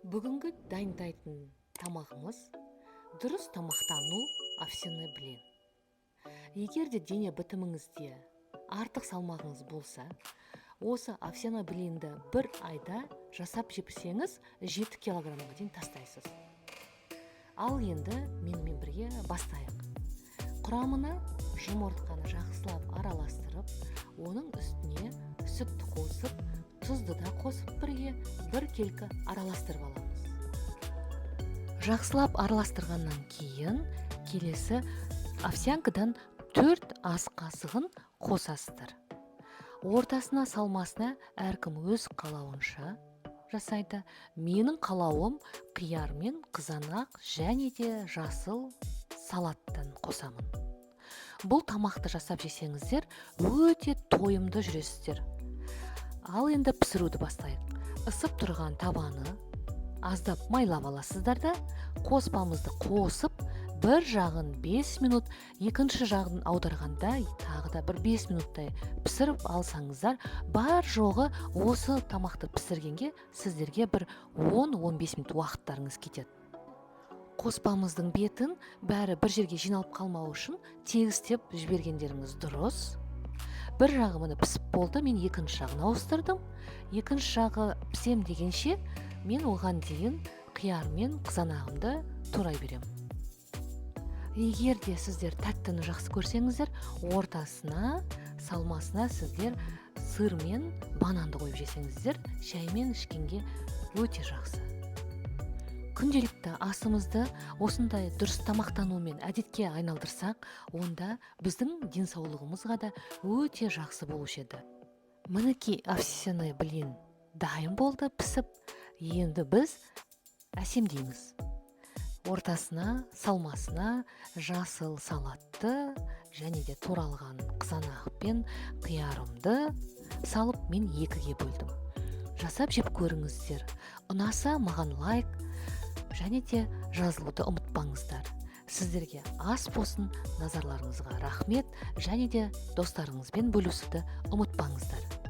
Бүгінгі дайындайтын тамағымыз дұрыс тамақтану овсяный блин. Егер де дене бітіміңізде артық салмағыңыз болса, осы овсяный блинді бір айда жасап жепсеңіз 7 килограммға дейін тастайсыз. Ал енді менімен бірге бастайық. Құрамына жұмыртқаны жақсылап араластырып, оның үстіне сүтті қосып, тұзды да қосып бірге бір келкі араластырып аламыз. Жақсылап араластырғаннан кейін келесі овсянкадан 4 ас қасығын қосасыздар. Ортасына салмасына әркім өз қалауынша жасайды. Менің қалауым қияр мен қызанақ және де жасыл салаттан қосамын. Бұл тамақты жасап жесеңіздер, өте тойымды жүресіздер. Ал енді пісіруді бастайық. Ысып тұрған табаны аздап майлап аласыздар да, қоспамызды қосып, бір жағын 5 минут, екінші жағын аударғанда тағы да бір 5 минуттай пісіріп алсаңыздар, бар жоғы осы тамақты пісіргенге сіздерге бір 10-15 минут уақыттарыңыз кетеді. Қоспамыздың бетін бәрі бір жерге жиналып қалмау үшін тегістеп жібергендеріңіз дұрыс. Бір жағы міне пісіп болды, мен екінші жағын ауыстырдым. Екінші жағы пісем дегенше мен оған дейін қияр мен қызанағымды турай берем. Егер де сіздер тәттіні жақсы көрсеңіздер, ортасына, салмасына сіздер сыр мен бананды қойып жесеңіздер, шаймен ішкенге өте жақсы. Күнделікті асымызды осындай дұрыс тамақтанумен әдетке айналдырсақ, онда біздің денсаулығымызға да өте жақсы болушы еді. Мінекей овсяный блин дайын болды, пісіп. Енді біз әсемдейміз. Ортасына, салмасына жасыл салатты және де туралған қызанақ пен қиярымды салып мен екіге бөлдім. Жасап жеп көріңіздер. Ұнаса маған лайк және де жазылуды ұмытпаңыздар. Сіздерге ас болсын, назарларыңызға рахмет және де достарыңызбен бөлісуді ұмытпаңыздар.